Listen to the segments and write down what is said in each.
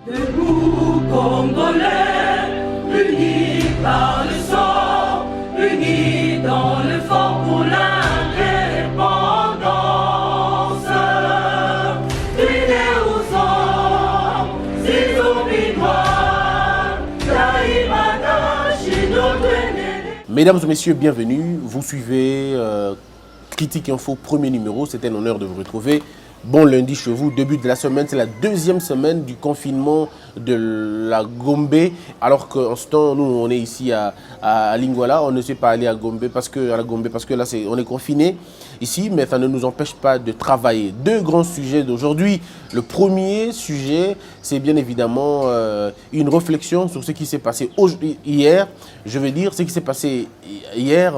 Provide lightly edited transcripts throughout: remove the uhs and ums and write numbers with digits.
Debout Congolais, unis par le sang, unis dans le fort pour l'indépendance. Unis aux hommes, ces obligeoires, Taïmana, Mesdames et messieurs, bienvenue. Vous suivez Critique Info, premier numéro. C'est un honneur de vous retrouver. Bon lundi chez vous, début de la semaine, c'est la deuxième semaine du confinement de la Gombe. Alors qu'en ce temps, nous, on est ici à Lingwala, on ne sait pas aller à la Gombe parce que là, on est confiné ici, mais ça ne nous empêche pas de travailler. Deux grands sujets d'aujourd'hui. Le premier sujet, c'est bien évidemment une réflexion sur ce qui s'est passé hier. Je veux dire, ce qui s'est passé hier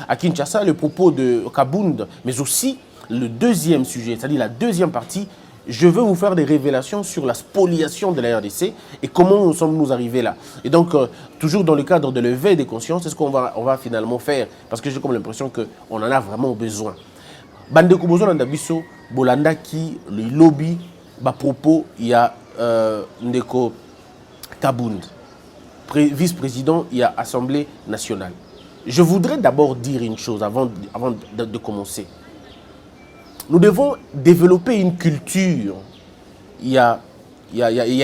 à Kinshasa, le propos de Kabound, mais aussi le deuxième sujet, c'est-à-dire la deuxième partie, je veux vous faire des révélations sur la spoliation de la RDC et comment nous sommes arrivés là. Et donc, toujours dans le cadre de l'éveil des consciences, c'est ce qu'on va finalement faire, parce que j'ai comme l'impression qu'on en a vraiment besoin. Bandeko Bozo Nandabiso, Bolanda qui, le lobby, à propos, il y a Ndeko Kabound, vice-président, il y a Assemblée nationale. Je voudrais d'abord dire une chose avant de commencer. Nous devons développer une culture. Il y a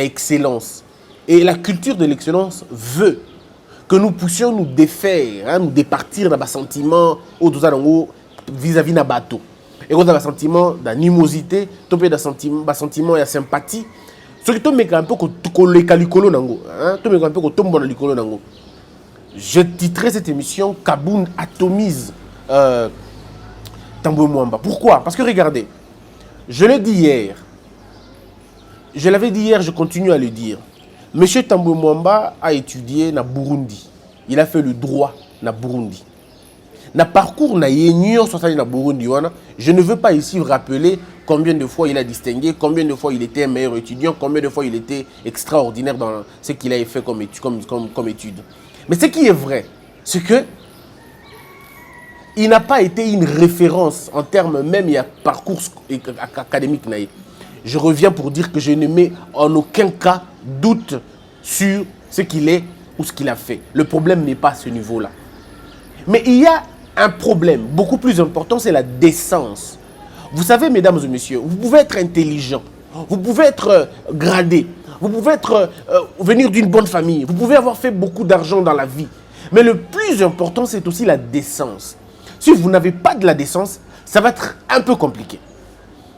excellence. Et la culture de l'excellence veut que nous puissions nous défaire, nous départir d'un sentiment vis-à-vis d'un bateau. Et d'un sentiment d'animosité, d'un sentiment de sympathie. Surtout, je titrerai cette émission Kabound atomise Tambwe Mwamba. Pourquoi? Parce que regardez, je l'ai dit hier, je l'avais dit hier, je continue à le dire. Monsieur Tambwe Mwamba a étudié na Burundi. Il a fait le droit na Burundi. Na parcours na yenyo na Burundi. Je ne veux pas ici rappeler combien de fois il a distingué, combien de fois il était un meilleur étudiant, combien de fois il était extraordinaire dans ce qu'il a fait comme étude. Mais ce qui est vrai, c'est que il n'a pas été une référence en termes même, il y a parcours académique. Je reviens pour dire que je ne mets en aucun cas doute sur ce qu'il est ou ce qu'il a fait. Le problème n'est pas à ce niveau-là. Mais il y a un problème beaucoup plus important, c'est la décence. Vous savez, mesdames et messieurs, vous pouvez être intelligent, vous pouvez être gradé, vous pouvez venir d'une bonne famille, vous pouvez avoir fait beaucoup d'argent dans la vie. Mais le plus important, c'est aussi la décence. Si vous n'avez pas de la décence, ça va être un peu compliqué.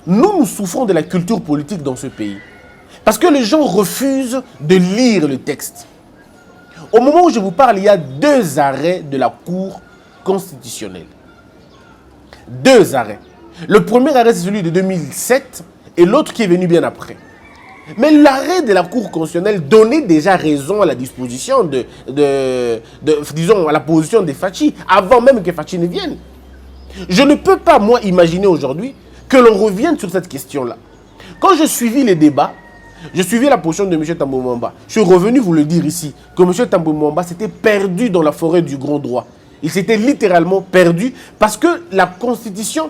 Nous souffrons de la culture politique dans ce pays. Parce que les gens refusent de lire le texte. Au moment où je vous parle, il y a deux arrêts de la Cour constitutionnelle. Deux arrêts. Le premier arrêt, c'est celui de 2007 et l'autre qui est venu bien après. Mais l'arrêt de la Cour constitutionnelle donnait déjà raison à la disposition disons, à la position de Fachi, avant même que Fachi ne vienne. Je ne peux pas, moi, imaginer aujourd'hui que l'on revienne sur cette question-là. Quand je suivis les débats, je suivis la position de M. Tambwe Mwamba. Je suis revenu vous le dire ici, que M. Tambwe Mwamba s'était perdu dans la forêt du grand droit. Il s'était littéralement perdu parce que la Constitution,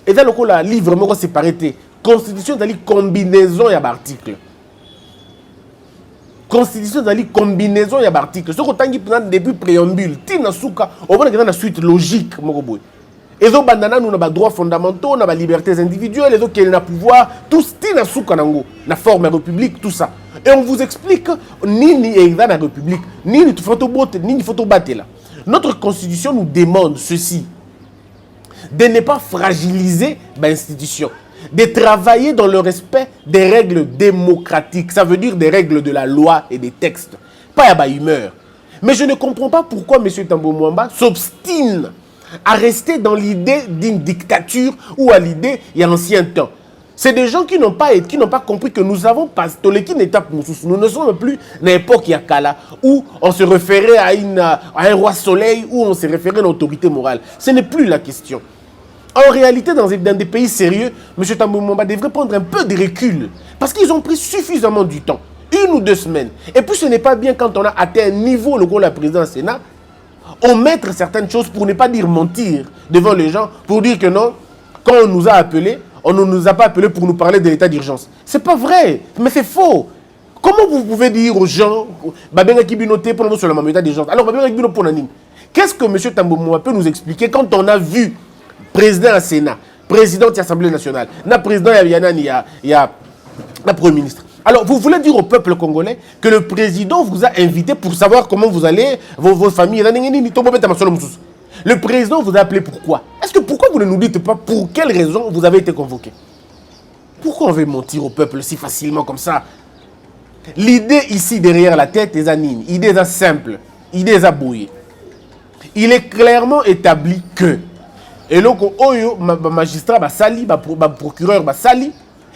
et là, le livre vraiment séparé. Constitution c'est combinaison et article. Constitution c'est combinaison et article. Ce qu'on a depuis préambule, tina souka, on va dans la suite logique. Et donc bandana nous avons droits fondamentaux, nous avons libertés individuelles, les autres qui ont le pouvoir, tous tina souka nango, la forme république, tout ça. Et on vous explique ni dans la république, ni photo battre là. Notre constitution nous demande ceci, de ne pas fragiliser l'institution, de travailler dans le respect des règles démocratiques. Ça veut dire des règles de la loi et des textes. Pas à ma humeur. Mais je ne comprends pas pourquoi M. Tambwe Mwamba s'obstine à rester dans l'idée d'une dictature ou à l'idée il y a ancien temps. C'est des gens qui n'ont pas compris que nous avons passé une étape. Nous ne sommes plus dans l'époque Yakala où on se référait à un roi soleil, où on se référait à une autorité morale. Ce n'est plus la question. En réalité, dans des pays sérieux, M. Tambwe Mwamba devrait prendre un peu de recul. Parce qu'ils ont pris suffisamment du temps. 1 ou 2 semaines. Et puis ce n'est pas bien quand on a atteint un niveau, le rôle de la présidence du Sénat, omettre certaines choses pour ne pas dire mentir devant les gens, pour dire que non, quand on nous a appelés, on ne nous a pas appelés pour nous parler de l'état d'urgence. C'est pas vrai, mais c'est faux. Comment vous pouvez dire aux gens, pour sur l'état d'urgence? Alors, qu'est-ce que M. Tamboumoua peut nous expliquer quand on a vu président à Sénat, président de l'Assemblée nationale, président il y a Premier ministre. Alors, vous voulez dire au peuple congolais que le président vous a invité pour savoir comment vous allez, vos familles. Le président vous a appelé pourquoi? Est-ce que pourquoi vous ne nous dites pas pour quelle raison vous avez été convoqué? Pourquoi on veut mentir au peuple si facilement comme ça? L'idée ici derrière la tête est anine, l'idée est simple, l'idée est bouillée. Il est clairement établi que, et le magistrat basali, procureur basali,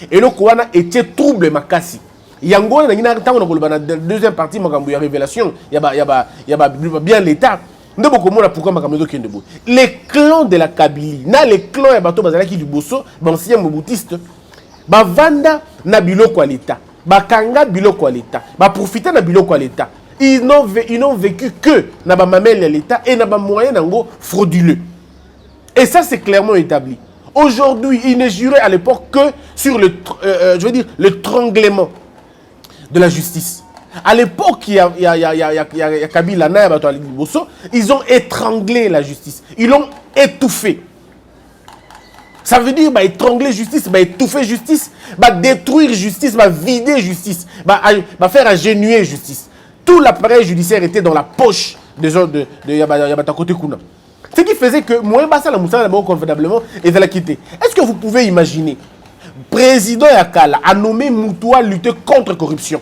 et le Kouana était trouble makasi. Yango na ngina tango na deuxième partie makambo ya révélation, y a bien l'état. Ndebo komona pourquoi makambo kende bo. Les clans de la Kabylie, na les clans ya bato bazalaki du Bosso, ancien moboutiste, ba vanda na biloko l'état, ba kanga biloko l'état, ba profiter na biloko l'état. Ils n'ont vécu que na ba mamel ya l'état et na ba moyen nango frauduleux. Et ça c'est clairement établi. Aujourd'hui, il n'est juré à l'époque que sur le tranglement de la justice. À l'époque, il y a Kabila, ils ont étranglé la justice. Ils l'ont étouffé. Ça veut dire étrangler justice, étouffer justice, détruire justice, vider justice, faire agénuer justice. Tout l'appareil judiciaire était dans la poche des gens de Yabatakote Kuna. Ce qui faisait que moi, la Moussa d'abord convenablement et de la quitter. Est-ce que vous pouvez imaginer, président Yakala a nommé Moutoua lutter contre la corruption.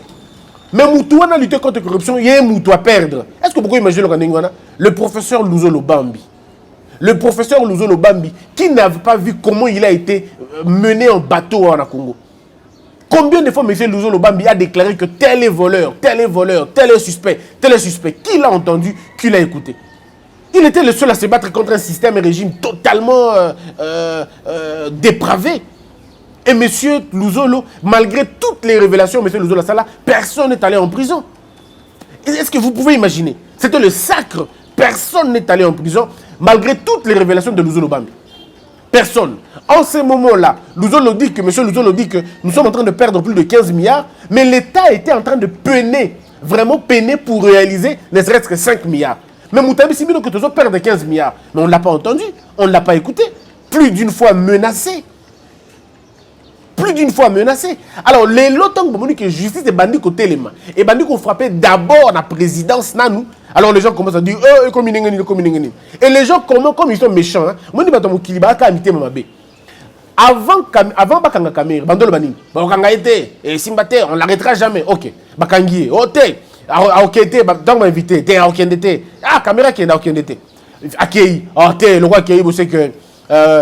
Mais Moutoua n'a lutté contre la corruption, il y a un Moutoua à perdre. Est-ce que vous pouvez imaginer le professeur Luzolo Bambi? Le professeur Luzolo Bambi, qui n'a pas vu comment il a été mené en bateau en Congo. Combien de fois M. Luzolo Bambi a déclaré que tel est voleur, tel est voleur, tel est suspect, tel est suspect? Qui l'a entendu, qui l'a écouté? Il était le seul à se battre contre un système et régime totalement dépravé. Et M. Luzolo, malgré toutes les révélations de M. Luzolo Sala, personne n'est allé en prison. Est-ce que vous pouvez imaginer? C'était le sacre. Personne n'est allé en prison, malgré toutes les révélations de Luzolo Bambi. Personne. En ce moment-là, M. Luzolo dit que nous sommes en train de perdre plus de 15 milliards, mais l'État était en train de peiner, vraiment peiner pour réaliser ne serait-ce que 5 milliards. Mais Moutabi Sibino que tu as perdu 15 milliards. Mais on ne l'a pas entendu, on ne l'a pas écouté. Plus d'une fois menacé. Plus d'une fois menacé. Alors, les lotons que justice est bandit côté les mains. Et bandit qu'on frappait d'abord la présidence nanou. Alors les gens commencent à dire et les gens comme ils sont méchants. Moi je dis Kiliba ka amité mamabe. Avant bakanga kamera, bandolo bani. Bakanga été et Simbate, on l'arrêtera jamais. OK. Bakangi, OK. Ah, ok, donc invité, t'es à Okendete. Ah, caméra qui est à Okendete. Akei, ah, t'es le roi Akei, vous savez que,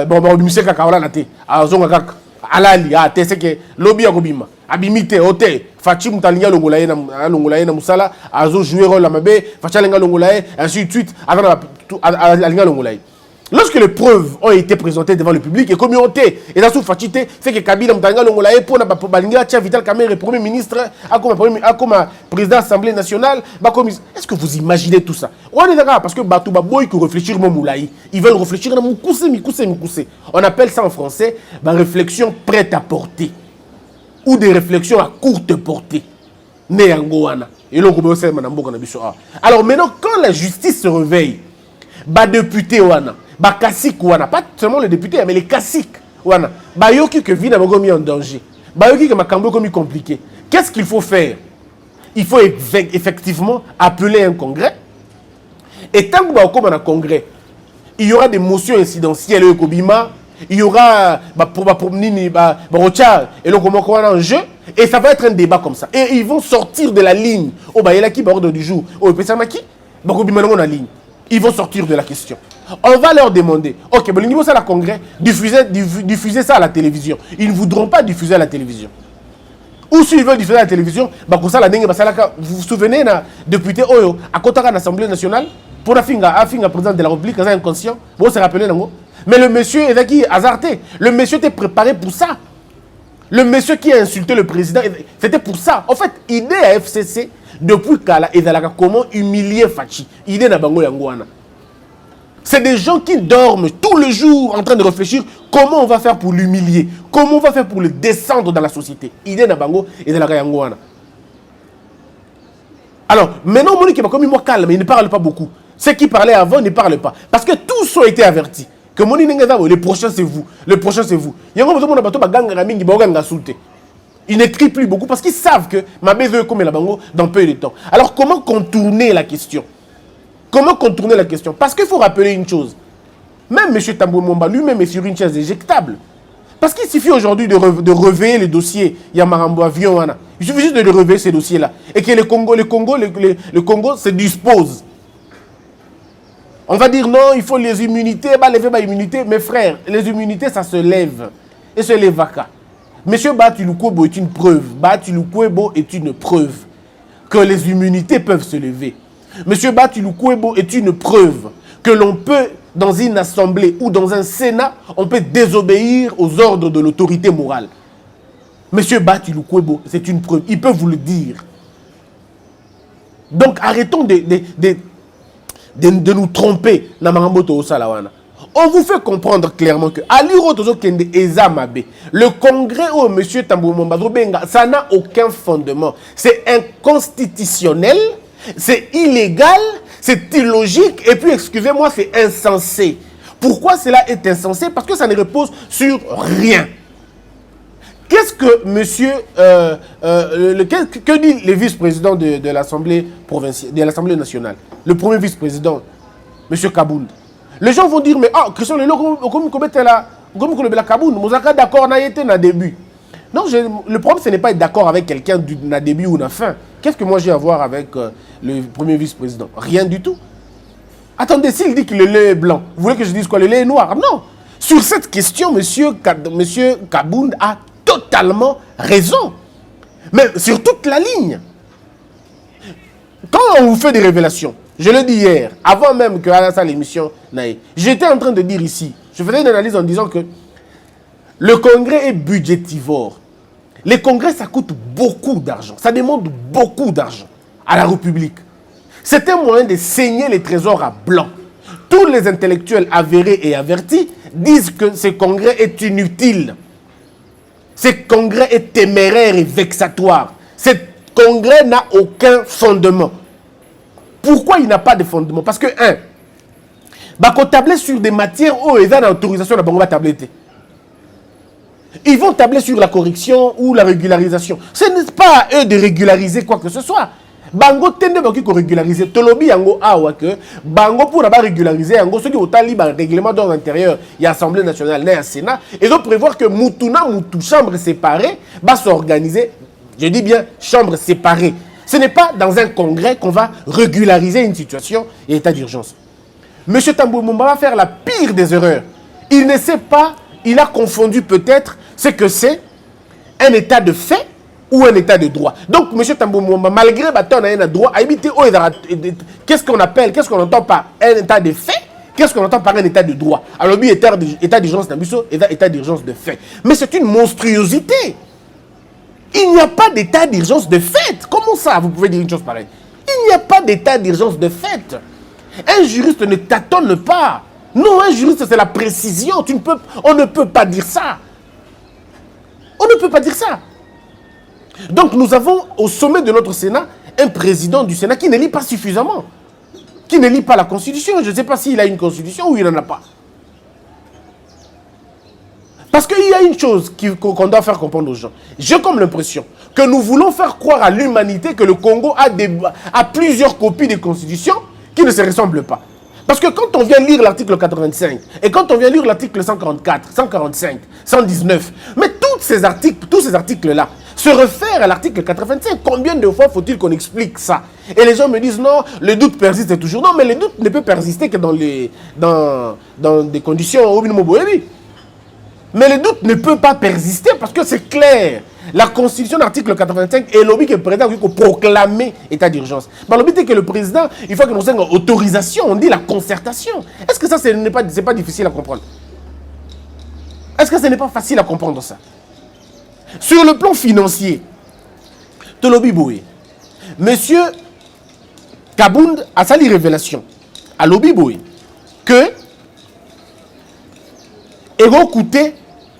bon, monsieur Kakaola, na t'es, à Zongakak, Alali, ah, t'es, c'est que, lobby à Gobima, abimite, ote, Fachi Moutalinga Longolaye na Moussala, à Zo jouer rôle à Mabé, Fachalinga Longolaye, ainsi de suite, avant à Linga Longolaye. Lorsque les preuves ont été présentées devant le public et communauté, et dans ce fatité, c'est que Kabila Mtanga Longolaye pour na Balinga Tia Vital Kamerhe Premier ministre, comme président de l'Assemblée nationale, est-ce que vous imaginez tout ça? On est d'accord parce que Batouba Boy qui réfléchir mon moulaï, ils veulent réfléchir dans mon kousé. On appelle ça en français réflexion prête à porter ou des réflexions à courte portée. Néangoana. Et là alors maintenant quand la justice se réveille, député wana Kassik wana, pas seulement les députés, mais les Kassik wana, yoki que vie n'a pas mis en danger, yoki que ma cambo commis compliqué. Qu'est-ce qu'il faut faire? Il faut effectivement appeler un congrès. Et tant que comme un congrès, il y aura des motions incidentielles au Kobima, il y aura et le comment en jeu, et ça va être un débat comme ça. Et ils vont sortir de la ligne. Oh bah il y a qui ordre du jour. Oh Pessamaki, Kobima non la ligne. Ils vont sortir de la question. On va leur demander, ok, bon, niveau ça la congrès, diffusez ça à la télévision. Ils ne voudront pas diffuser à la télévision. Ou s'ils veulent diffuser à la télévision, vous vous souvenez, député Oyo, à côté de l'Assemblée nationale, pour la président de la République, inconscient, vous se rappelez, non? Mais le monsieur est qui hasardé. Le monsieur était préparé pour ça. Le monsieur qui a insulté le président, c'était pour ça. En fait, idée à FCC, depuis Kala et Zalaka, comment humilier Fachi. Idée na bango yangouana. C'est des gens qui dorment tout le jour en train de réfléchir comment on va faire pour l'humilier, comment on va faire pour le descendre dans la société. Idée Nabango et de la Kayangouana. Alors, maintenant, Monique est comme il calme, il ne parle pas beaucoup. Ceux qui parlaient avant ne parlent pas. Parce que tous ont été avertis. Que Monique le prochain c'est vous. Le prochain c'est vous. Ils n'écrivent plus beaucoup parce qu'ils savent que ma veut comme la bango dans peu de temps. Alors, comment contourner la question? Comment contourner la question? Parce qu'il faut rappeler une chose. Même M. Tambou Mwamba lui-même est sur une chaise éjectable. Parce qu'il suffit aujourd'hui de réveiller les dossiers Yamarambo Avion. Il suffit juste de réveiller ces dossiers-là. Et que le Congo se dispose. On va dire non, il faut les immunités, lever ma immunité. Mes frères, les immunités, ça se lève. Et se lève à cas. Monsieur Batulukwebo est une preuve. Batulukwebo est une preuve que les immunités peuvent se lever. Monsieur Batulukwebo est une preuve que l'on peut, dans une assemblée ou dans un sénat, on peut désobéir aux ordres de l'autorité morale. Monsieur Batulukwebo, c'est une preuve. Il peut vous le dire. Donc arrêtons de nous tromper. On vous fait comprendre clairement que le congrès où M. Tambou Mwamba, ça n'a aucun fondement. C'est inconstitutionnel, c'est illégal, c'est illogique et puis, excusez-moi, c'est insensé. Pourquoi cela est insensé? Parce que ça ne repose sur rien. Qu'est-ce que monsieur, que dit le vice-président de l'Assemblée provinciale, de l'Assemblée nationale, le premier vice-président, monsieur Kabound? Les gens vont dire, mais Christian Lelo, comme la Kabound, nous sommes d'accord, on a été dans début. Non, le problème, ce n'est pas être d'accord avec quelqu'un d'un début ou d'un fin. Qu'est-ce que moi j'ai à voir avec le premier vice-président? Rien du tout. Attendez, s'il dit que le lait est blanc, vous voulez que je dise quoi? Le lait est noir? Non. Sur cette question, monsieur Kabound a totalement raison. Mais sur toute la ligne. Quand on vous fait des révélations, je le dis hier, avant même que à l'émission, j'étais en train de dire ici, je faisais une analyse en disant que le congrès est budgétivore. Les congrès, ça coûte beaucoup d'argent. Ça demande beaucoup d'argent à la République. C'est un moyen de saigner les trésors à blanc. Tous les intellectuels avérés et avertis disent que ce congrès est inutile. Ce congrès est téméraire et vexatoire. Ce congrès n'a aucun fondement. Pourquoi il n'a pas de fondement? Parce que, quand on table sur des matières où ils ont l'autorisation, on va tabler. Ils vont tabler sur la correction ou la régularisation. Ce n'est pas à eux de régulariser quoi que ce soit. Bango tende ba ko régulariser. Tolobi yango awa que bango pour ba régulariser yango ceux qui ont tali ba règlement d'ordre intérieur, il y a Assemblée nationale, il y a Sénat et donc prévoir que Mutuna Mutu chambre séparée va s'organiser. Je dis bien chambre séparée. Ce n'est pas dans un congrès qu'on va régulariser une situation et état d'urgence. Monsieur Tambou Mwamba va faire la pire des erreurs. Il ne sait pas, il a confondu peut-être ce que c'est un état de fait ou un état de droit. Donc, M. Tambou Mwamba, malgré qu'on a un droit, qu'est-ce qu'on appelle, qu'est-ce qu'on entend par un état de fait, qu'est-ce qu'on entend par un état de droit? Alors, lui, état d'urgence état d'urgence de fait. Mais c'est une monstruosité. Il n'y a pas d'état d'urgence de fait. Comment ça, vous pouvez dire une chose pareille? Il n'y a pas d'état d'urgence de fait. Un juriste ne tâtonne pas. Non, un juriste, c'est la précision. On ne peut pas dire ça. On ne peut pas dire ça. Donc, nous avons au sommet de notre Sénat un président du Sénat qui ne lit pas suffisamment. Qui ne lit pas la Constitution. Je ne sais pas s'il a une Constitution ou il n'en a pas. Parce qu'il y a une chose qu'on doit faire comprendre aux gens. J'ai comme l'impression que nous voulons faire croire à l'humanité que le Congo a plusieurs copies de Constitution qui ne se ressemblent pas. Parce que quand on vient lire l'article 85, et quand on vient lire l'article 144, 145, 119, mais tous ces articles-là se réfèrent à l'article 85. Combien de fois faut-il qu'on explique ça? Et les gens me disent non, le doute persiste toujours. Non, mais le doute ne peut persister que dans des conditions au minimum. Mais le doute ne peut pas persister parce que c'est clair. La Constitution, l'article 85, est l'objet que le président a proclamé état d'urgence. Mais l'objet est que le président, il faut que nous ayons autorisation, on dit la concertation. Est-ce que ça, ce n'est pas difficile à comprendre? Est-ce que ce n'est pas facile à comprendre ça? Sur le plan financier, Tolobi Boye, monsieur Kabound a sali révélation à Lobi Boye que et vont coûter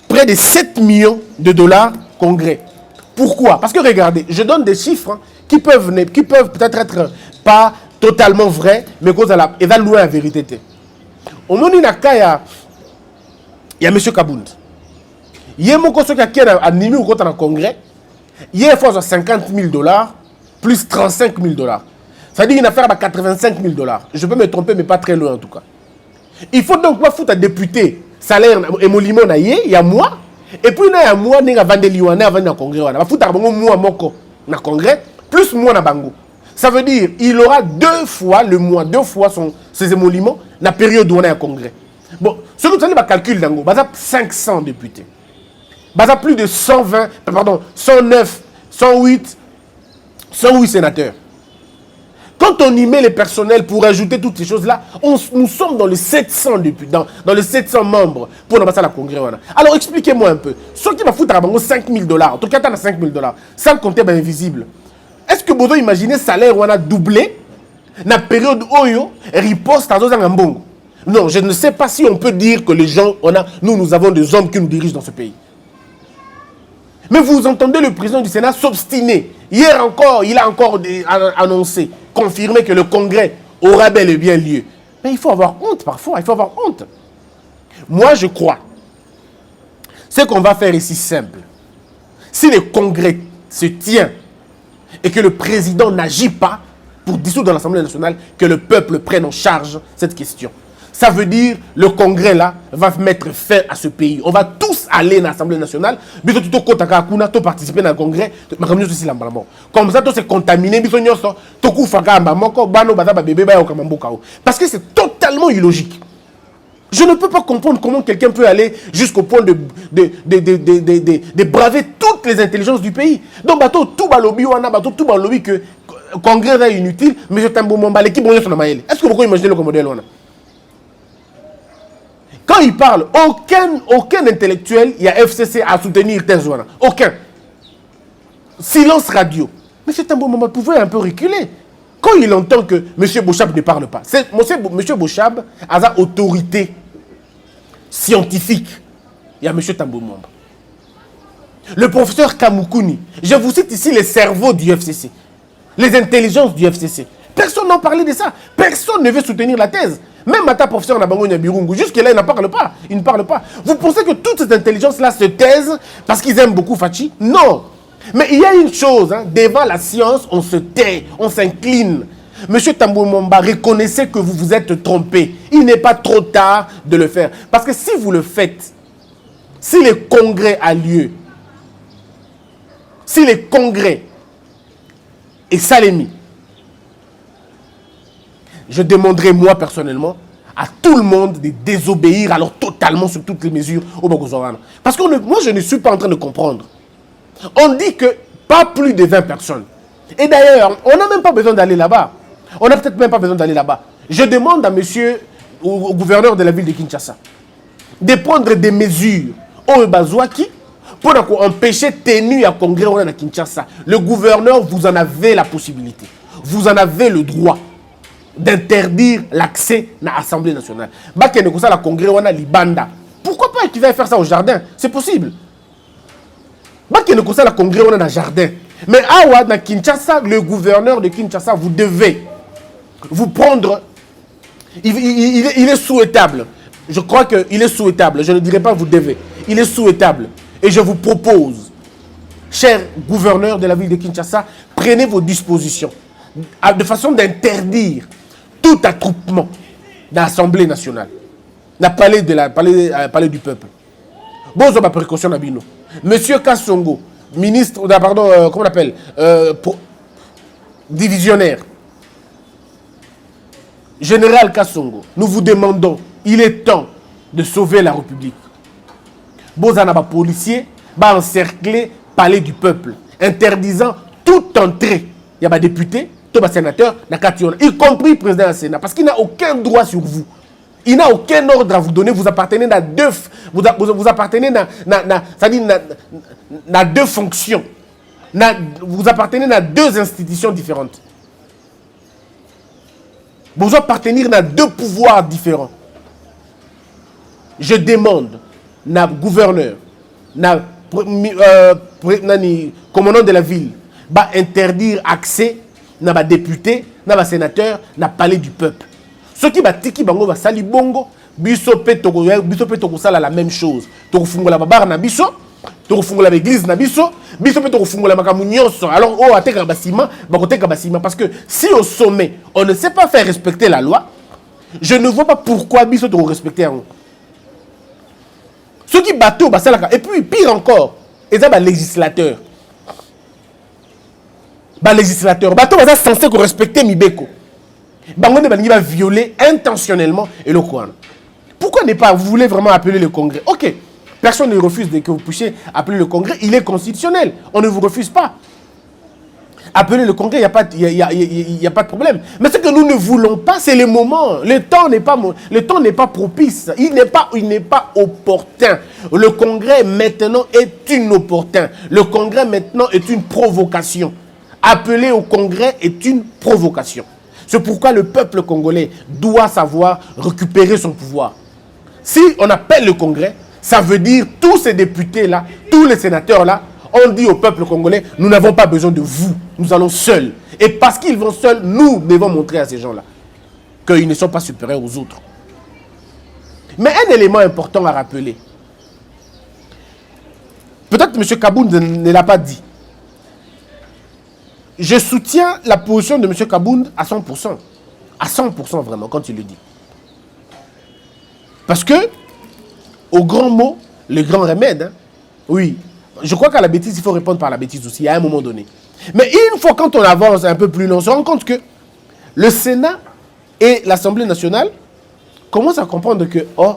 près de 7 millions de dollars congrès. Pourquoi? Parce que regardez, je donne des chiffres hein, qui peuvent peut-être être pas totalement vrais, mais cause à la et va loin la vérité. Au moment où il y a M. Kabound. Il y a mon qui a animé au congrès. Il y a 50 000 dollars plus 35 000 dollars. Ça veut dire une affaire à 85 000 dollars. Je peux me tromper, mais pas très loin en tout cas. Il faut donc pas foutre à député salaire et mon limon il y a moi. Et puis il y a moi, il y a Vandeliwana avant le congrès. Il va foutre à moi moko na congrès plus moi na bango. Ça veut dire il aura 2 fois le mois, 2 fois ses émoluments dans la période où on est à congrès. Bon, ce que vous allez calculer d'ango, il y a 500 députés. Il y a plus de 120, pardon, 109, 108 sénateurs. Quand on y met les personnels pour ajouter toutes ces choses-là, nous sommes dans les 700 députés, dans les 700 membres pour passer à la congrès. Alors expliquez-moi un peu. Ceux qui va foutre à 5 000 dollars, en tout cas, 5 000 dollars, sans compter invisible. Est-ce que vous imaginez le salaire où on a doublé dans la période où riposte à Zozangambongo? Non, je ne sais pas si on peut dire que les gens, nous avons des hommes qui nous dirigent dans ce pays. Mais vous entendez le président du Sénat s'obstiner. Hier encore, il a encore annoncé, confirmé que le congrès aura bel et bien lieu. Mais il faut avoir honte parfois, il faut avoir honte. Moi, je crois. Ce qu'on va faire ici simple. Si le congrès se tient et que le président n'agit pas pour dissoudre l'Assemblée nationale, que le peuple prenne en charge cette question. Ça veut dire le congrès là va mettre fin à ce pays. On va tous aller dans l'Assemblée nationale. Tout participer dans le congrès. Comme ça, tout se contaminer. Parce que c'est totalement illogique. Je ne peux pas comprendre comment quelqu'un peut aller jusqu'au point de braver toutes les intelligences du pays. Donc, tout le lobby que le congrès est inutile, mais je t'aime bon l'équipe. Est-ce que vous pouvez imaginer le modèle? Quand il parle, aucun intellectuel, il y a FCC à soutenir Tenzouana. Aucun. Silence radio. M. Tamboumamba, vous pouvez un peu reculer. Quand il entend que M. Bouchab ne parle pas, M. Bouchab a sa autorité scientifique. Il y a M. Tamboumamba. Le professeur Kamoukouni. Je vous cite ici les cerveaux du FCC. Les intelligences du FCC. Personne n'en parlait de ça. Personne ne veut soutenir la thèse. Même Mata, professeur Nabango Nyabirungu, jusque-là, il ne parle pas. Il ne parle pas. Vous pensez que toutes ces intelligences-là se taisent parce qu'ils aiment beaucoup Fachi? Non. Mais il y a une chose, hein, devant la science, on se tait, on s'incline. Monsieur Tamboumamba, reconnaissez que vous vous êtes trompé. Il n'est pas trop tard de le faire. Parce que si vous le faites, si le congrès a lieu, si le congrès est Salemi, je demanderai moi personnellement à tout le monde de désobéir alors totalement sur toutes les mesures au Bogozorana. Parce que moi je ne suis pas en train de comprendre. On dit que pas plus de 20 personnes. Et d'ailleurs, on n'a même pas besoin d'aller là-bas. On n'a peut-être même pas besoin d'aller là-bas. Je demande à monsieur, au gouverneur de la ville de Kinshasa, de prendre des mesures au Bazouaki pour empêcher tenue à congrès à Kinshasa. Le gouverneur, vous en avez la possibilité. Vous en avez le droit d'interdire l'accès à l'Assemblée nationale. La congrès wana libanda. Pourquoi pas qu'il va faire ça au jardin? C'est possible. La congrès wana dans jardin. Mais awa dans Kinshasa, le gouverneur de Kinshasa, vous devez vous prendre. Il est souhaitable. Je crois qu'il est souhaitable. Je ne dirais pas vous devez. Il est souhaitable. Et je vous propose, cher gouverneur de la ville de Kinshasa, prenez vos dispositions de façon d'interdire tout attroupement dans l'Assemblée nationale, dans le palais du peuple. Bon, ça va précaution à Bino. Monsieur Kassongo, ministre, comment on appelle, divisionnaire, général Kassongo, nous vous demandons, il est temps de sauver la République. Bozana ba policier va encercler le palais du peuple, interdisant toute entrée. Il y a des députés, des sénateurs, y compris le président du Sénat, parce qu'il n'a aucun droit sur vous. Il n'a aucun ordre à vous donner. Vous appartenez à deux, vous appartenez à deux fonctions. Vous appartenez à deux institutions différentes. Vous appartenez à deux pouvoirs différents. Je demande na gouverneur, na commandant de la ville, va interdire accès na ba député, na ba sénateur, na palais du peuple. Ce qui va tiki bango va sali bongo, biso pe toko sala la même chose. Toko fungola ba bar na biso, toko fungola ba église na biso pe toko fungola makamu nyonso. Alors oh ateka basima, ba koteka basima parce que si au sommet, on ne sait pas faire respecter la loi, je ne vois pas pourquoi biso toko respecter en. Ceux qui bateau ba salaka et puis pire encore, ils ont ba législateur. Ba législateur, bateau ba censé respecter mibeko. Bangonde Bangi va violer intentionnellement et le Coran. Pourquoi ne pas, vous voulez vraiment appeler le Congrès? Ok, personne ne refuse que vous puissiez appeler le Congrès, il est constitutionnel, on ne vous refuse pas. Appeler le Congrès, il n'y a pas de problème. Mais ce que nous ne voulons pas, c'est le moment. Le temps n'est pas propice, il n'est pas opportun. Le Congrès maintenant est inopportun. Le Congrès maintenant est une provocation. Appeler au Congrès est une provocation. C'est pourquoi le peuple congolais doit savoir récupérer son pouvoir. Si on appelle le Congrès, ça veut dire tous ces députés-là, tous les sénateurs-là, on dit au peuple congolais, nous n'avons pas besoin de vous, nous allons seuls. Et parce qu'ils vont seuls, nous devons montrer à ces gens-là qu'ils ne sont pas supérieurs aux autres. Mais un élément important à rappeler, peut-être que M. Kabound ne l'a pas dit. Je soutiens la position de M. Kabound à 100%. À 100% vraiment, quand il le dit. Parce que, au grand mot, le grand remède, hein, oui, je crois qu'à la bêtise, il faut répondre par la bêtise aussi, à un moment donné. Mais une fois, quand on avance un peu plus loin, on se rend compte que le Sénat et l'Assemblée nationale commencent à comprendre que, oh,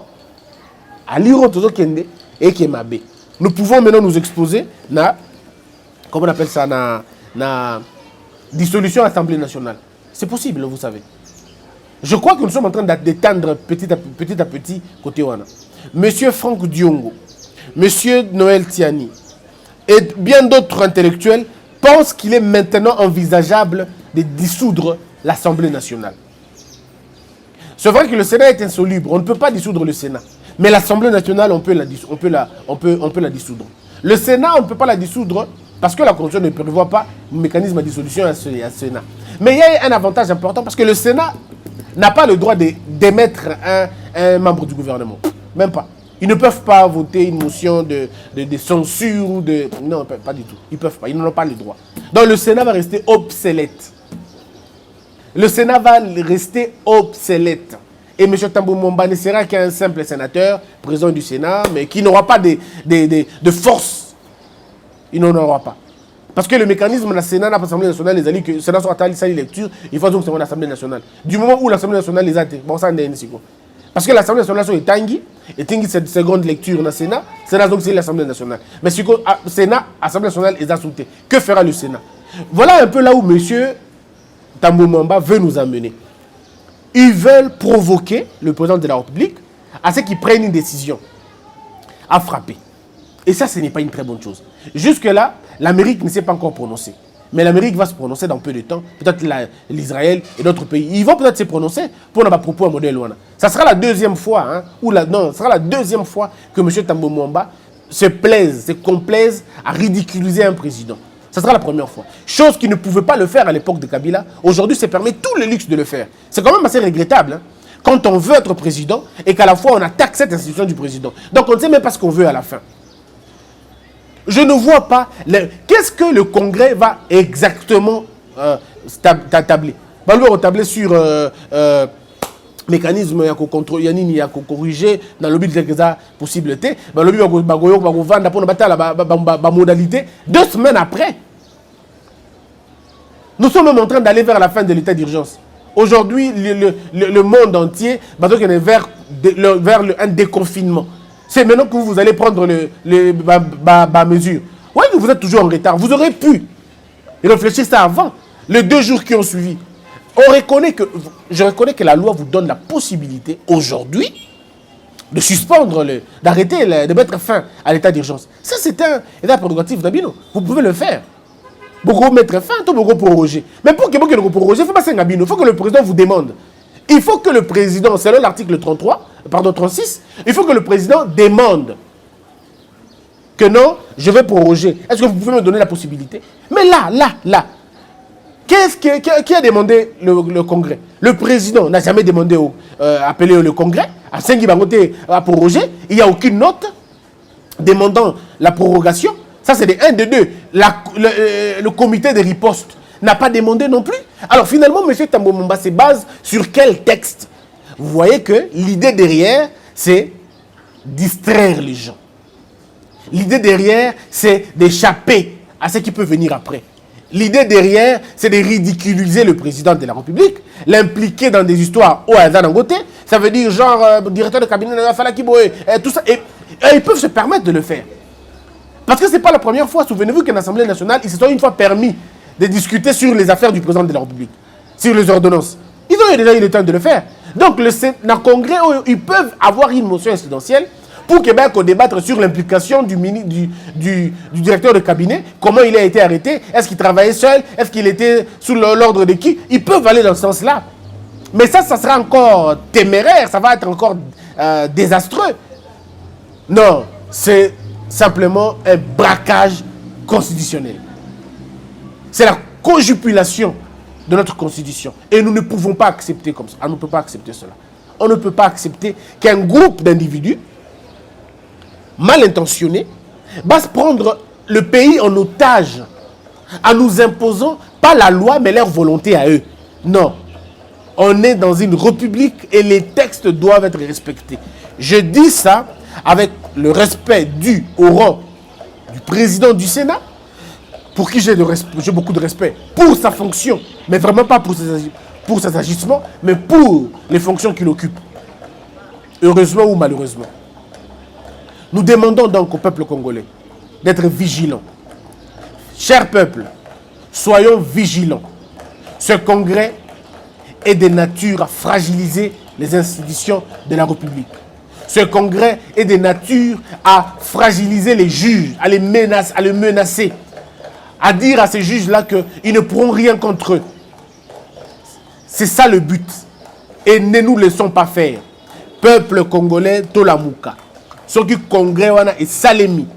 à l'Iro Tozo Kende et Kemabe, nous pouvons maintenant nous exposer, comment on appelle ça, na dissolution à l'Assemblée nationale. C'est possible, vous savez. Je crois que nous sommes en train d'étendre petit à petit côté Wana. Monsieur Franck Diongo, Monsieur Noël Tiani et bien d'autres intellectuels pensent qu'il est maintenant envisageable de dissoudre l'Assemblée nationale. C'est vrai que le Sénat est insoluble, on ne peut pas dissoudre le Sénat. Mais l'Assemblée nationale, on peut la dissoudre. Le Sénat, on ne peut pas la dissoudre parce que la Constitution ne prévoit pas un mécanisme de dissolution à ce Sénat. Mais il y a un avantage important parce que le Sénat n'a pas le droit d'émettre un membre du gouvernement. Même pas. Ils ne peuvent pas voter une motion de censure ou de... Non, pas du tout. Ils ne peuvent pas. Ils n'en ont pas le droit. Donc le Sénat va rester obsolète. Le Sénat va rester obsolète. Et M. Tambou Mwamba ne sera qu'un simple sénateur, président du Sénat, mais qui n'aura pas de force. Il n'en aura pas. Parce que le mécanisme de la Sénat, l'Assemblée nationale, les alliés, que le Sénat soit à la lecture, il faut donc que c'est l'Assemblée nationale. Du moment où l'Assemblée nationale les a été, bon, ça n'est pas. Parce que l'Assemblée nationale est tangi, et tangi cette seconde lecture dans le Sénat, donc c'est l'Assemblée nationale. Mais si le Sénat, l'Assemblée nationale est assoutée, que fera le Sénat? Voilà un peu là où M. Tambou Mwamba veut nous amener. Ils veulent provoquer le président de la République à ce qu'il prenne une décision à frapper. Et ça, ce n'est pas une très bonne chose. Jusque-là, l'Amérique ne s'est pas encore prononcée. Mais l'Amérique va se prononcer dans peu de temps. Peut-être l'Israël et d'autres pays. Ils vont peut-être se prononcer pour notre propos à modèle Wana. Ça sera la deuxième fois, ce sera la deuxième fois que M. Tambou Mwamba se complaise à ridiculiser un président. Ça sera la première fois. Chose qui ne pouvait pas le faire à l'époque de Kabila. Aujourd'hui, ça permet tout le luxe de le faire. C'est quand même assez regrettable. Hein, quand on veut être président et qu'à la fois on attaque cette institution du président. Donc on ne sait même pas ce qu'on veut à la fin. Je ne vois pas qu'est-ce que le Congrès va exactement tabler. Va lui retabler sur mécanisme ya contrôle yanini ya corriger dans le but de la possibilité. Ba le but ba vendre pour ba modalité 2 semaines après. Nous sommes même en train d'aller vers la fin de l'état d'urgence. Aujourd'hui, le monde entier va donc aller vers un déconfinement. C'est maintenant que vous allez prendre les mesures. Oui, vous êtes toujours en retard. Vous aurez pu réfléchir ça avant, les 2 jours qui ont suivi. Je reconnais que la loi vous donne la possibilité aujourd'hui de suspendre, d'arrêter, de mettre fin à l'état d'urgence. Ça, c'est un état prérogatif d'Abino. Vous pouvez le faire. Beaucoup mettre fin, tout beaucoup proroger. Mais pour que vous proroger, il faut passer un Abino. Il faut que le président vous demande. Il faut que le président, selon l'article 36, il faut que le président demande que non, je vais proroger. Est-ce que vous pouvez me donner la possibilité? Mais là, qui a demandé le Congrès? Le président n'a jamais demandé, appelé le Congrès, à Sengi Bangote à proroger. Il n'y a aucune note demandant la prorogation. Ça, c'est des 1, de 2. Le comité de riposte n'a pas demandé non plus. Alors finalement, M. Tambo Mwamba se base sur quel texte? Vous voyez que l'idée derrière, c'est distraire les gens. L'idée derrière, c'est d'échapper à ce qui peut venir après. L'idée derrière, c'est de ridiculiser le président de la République, l'impliquer dans des histoires au hasard d'un côté. Ça veut dire genre directeur de cabinet de Falaki Boé, tout ça. Et ils peuvent se permettre de le faire. Parce que ce n'est pas la première fois. Souvenez-vous qu'en Assemblée nationale, ils se sont une fois permis de discuter sur les affaires du président de la République, sur les ordonnances. Ils ont déjà eu le temps de le faire. Donc, le Congrès, ils peuvent avoir une motion incidentielle pour Québec débattre sur l'implication du directeur de cabinet, comment il a été arrêté, est-ce qu'il travaillait seul, est-ce qu'il était sous l'ordre de qui? Ils peuvent aller dans ce sens-là. Mais ça sera encore téméraire, ça va être encore désastreux. Non, c'est simplement un braquage constitutionnel. C'est la conjupulation de notre constitution. Et nous ne pouvons pas accepter comme ça. On ne peut pas accepter cela. On ne peut pas accepter qu'un groupe d'individus mal intentionnés va se prendre le pays en otage en nous imposant pas la loi mais leur volonté à eux. Non. On est dans une république et les textes doivent être respectés. Je dis ça avec le respect dû au rang du président du Sénat, pour qui j'ai beaucoup de respect pour sa fonction, mais vraiment pas pour ses agissements, mais pour les fonctions qu'il occupe. Heureusement ou malheureusement. Nous demandons donc au peuple congolais d'être vigilants. Cher peuple, soyons vigilants. Ce congrès est de nature à fragiliser les institutions de la République. Ce congrès est de nature à fragiliser les juges, à les menacer, à dire à ces juges-là qu'ils ne pourront rien contre eux. C'est ça le but. Et ne nous laissons pas faire. Peuple congolais, Tolamuka. Ce qui congrès est Salemi.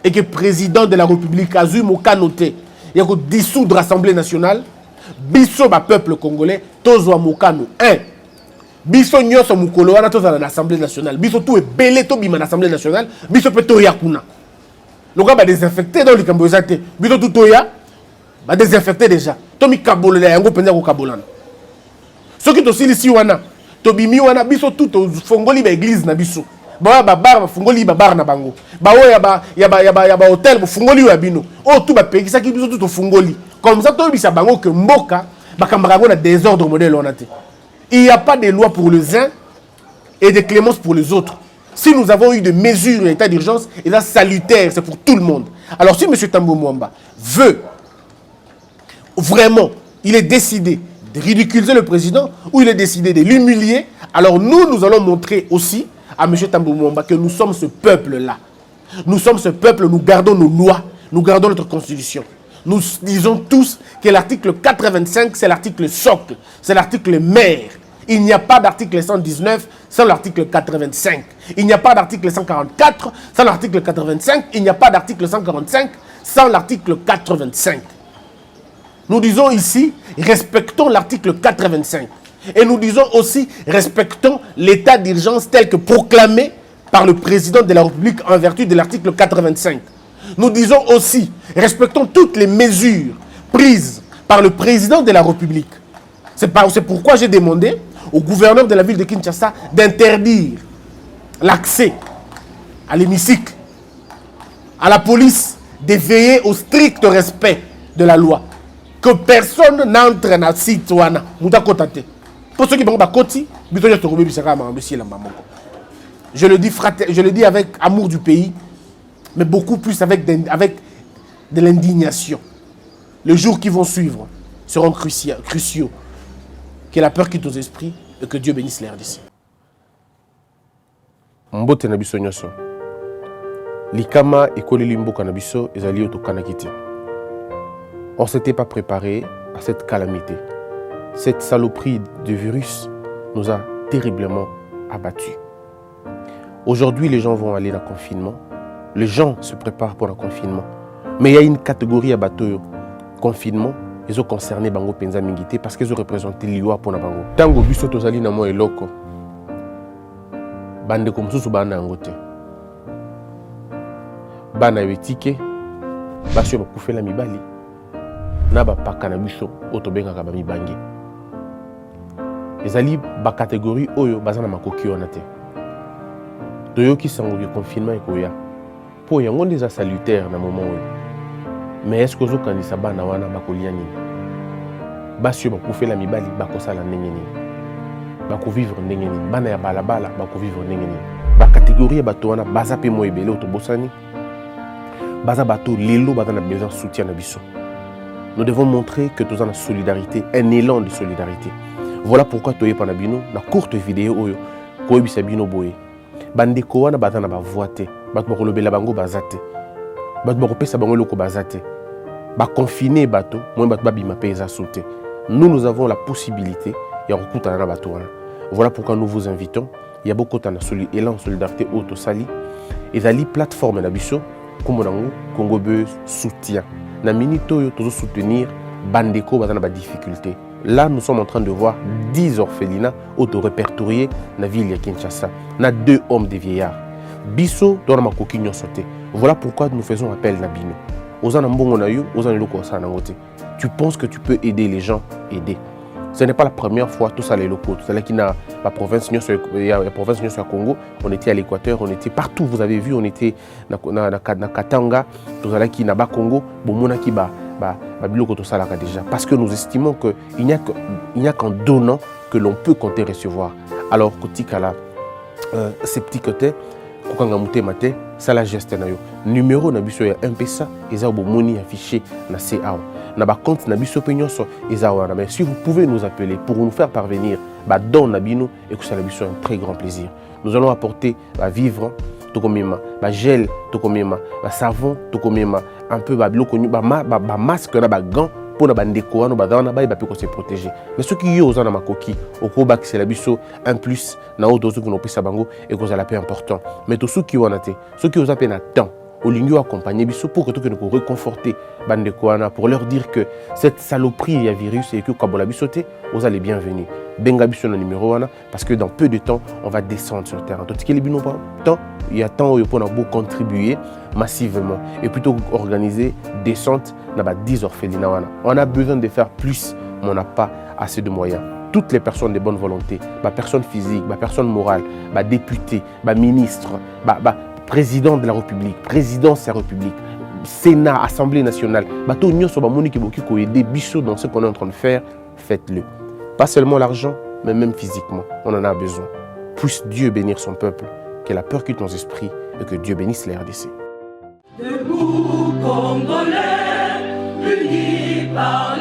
Et que le président de la République, Azum Kanoté, il y a dissoudre l'Assemblée nationale. Biso, peuple congolais, Tozo Mokano. 1. Biso nyoso mukolo wana toza na Assemblée nationale. Biso tout est belé to bima na Assemblée nationale. Biso pe to yakuna. Le gars va désinfecter dans les cambozate. Biso tout toya va désinfecter déjà. To mi kabolo la yango penza ko kabolana. Ce qui to silisi wana, to bimi wana biso tout to fongoli ba église na biso. Ba bar fongoli ba bar na bango. Ba o ya ba hôtel bo fongoli ya bino. O tout ba pekisa ki biso tout to fongoli. Comme ça to bisa bango que mboka ba kambarango na désordre modèle on a té. Il n'y a pas de loi pour les uns et de clémence pour les autres. Si nous avons eu des mesures d'état d'urgence, et là, salutaire, c'est pour tout le monde. Alors, si M. Tambo Mwamba veut vraiment, il est décidé de ridiculiser le président ou il est décidé de l'humilier, alors nous allons montrer aussi à M. Tambo Mwamba que nous sommes ce peuple-là. Nous sommes ce peuple, nous gardons nos lois, nous gardons notre constitution. Nous disons tous que l'article 85, c'est l'article socle, c'est l'article mère. Il n'y a pas d'article 119 sans l'article 85. Il n'y a pas d'article 144 sans l'article 85. Il n'y a pas d'article 145 sans l'article 85. Nous disons ici, respectons l'article 85. Et nous disons aussi, respectons l'état d'urgence tel que proclamé par le président de la République en vertu de l'article 85. Nous disons aussi, respectons toutes les mesures prises par le président de la République. C'est pourquoi j'ai demandé au gouverneur de la ville de Kinshasa d'interdire l'accès à l'hémicycle, à la police, de veiller au strict respect de la loi. Que personne n'entre dans le site. Pour ceux qui ont côté, je le dis avec amour du pays, mais beaucoup plus avec de l'indignation. Les jours qui vont suivre seront cruciaux. Que la peur quitte aux esprits et que Dieu bénisse l'air d'ici. Mbote na biso nyoso. Likama ekoleli mboka na biso ezali otokanaki. On ne s'était pas préparé à cette calamité. Cette saloperie de virus nous a terriblement abattus. Aujourd'hui, les gens vont aller dans le confinement. Les gens se préparent pour le confinement. Mais il y a une catégorie à bateau confinement, ils ont concerné bango penza mingité parce qu'ils ont représenté l'IOA pour na bango. Tango biso tozali na mo eloko. Bande comme sous bana ngote. Bana wetike basio bakufela mibali. Na ba pakana biso otobenga ka ba mibangi. Ezali ba catégorie oyo bazana makoki ona te. Toyoki sango le confinement ekoya. Po yango ndeza salutaire na moment oyo. Mais est-ce que vous avez dit bana wana bakolia nini? Basio bakufela mibali bakosala ndenge nini? Bako vivre ndenge nini? Bana ya balabala bako vivre ndenge nini? Ba catégorie bato wana baza pe mo ebele otobosani. Baza bato lelo baza na besoin de soutien na biso. Nous devons montrer que nous avons la solidarité, un élan de solidarité. Voilà pourquoi toye pana bino na courte vidéo oyo ko ebisa bino boye. Bandeko wana baza na ba voite, bato bakolobela bango bazate. Bato bakopesa bango loko bazate. Ba confiner bato, moi bato babima pesa sauter. Nous avons la possibilité ya rekutana na bato wana. Voilà pourquoi nous vous invitons. Il y a beaucoup de élan solidarité auto sali. Ezali plateforme na biso comme nango Congo Buzz soutien. Na minute oyo tozo soutenir bandeko baza na ba difficulté. Là, nous sommes en train de voir 10 orphelinats auto-répertoriés dans la ville de Kinshasa. On a 2 hommes de vieillards. Biso, dans ma coquille sauté. Voilà pourquoi nous faisons appel à Bino. Tu penses que tu peux aider les gens, aider. Ce n'est pas la première fois, tout ça les locaux. Tout ça là qui n'a la province du Congo, on était à l'Équateur, on était partout. Vous avez vu, on était na Katanga, tout ça là qui n'a pas Congo, bomona qui ba déjà. Parce que nous estimons qu'il n'y a qu'en donnant que l'on peut compter recevoir. Alors, Kotikala, ces petits côtés, ça la geste na yo. Numéro na biso ya M-Pesa, eza bomoni affiché na CA. Na ba compte na biso peñoso eza wana. Mais si vous pouvez nous appeler pour nous faire parvenir ba don na bino et que ça la biso un très grand plaisir. Nous allons apporter ba vivre tokomema, ba gel tokomema, ba savon tokomema, un peu ba biloko ba masque na ba gants pour na bandeko wana ba dana ba peut se protéger. Mais ceux qui yo na makoki okoba que c'est la biso un plus na auto ceux qui n'ont pas sa bango et que ça la paix important. Mais tous ceux qui wana te, ceux qui osent peine à temps au lieu accompagner biso pour que tout que nous réconforter bandeko wana pour leur dire que cette saloperie y a virus et que kabola bisoté vous allez bienvenus. Benga biso na numéro wana parce que dans peu de temps on va descendre sur le terrain. Tout ce qui est bino temps il y a temps où on a beau contribuer massivement et plutôt organiser descente na ba 10 orphelinats wana. On a besoin de faire plus mais on n'a pas assez de moyens. Toutes les personnes de bonne volonté, ba personnes physiques, ba personnes morales, ba députés, ba ministres, ba président de la République, présidence de la République, Sénat, Assemblée nationale, bateau nyonso ba moni ki boki ko aider biso dans ce qu'on est en train de faire, faites-le. Pas seulement l'argent, mais même physiquement, on en a besoin. Puisse Dieu bénir son peuple, que la peur quitte nos esprits et que Dieu bénisse les RDC. Debout Congolais, unis par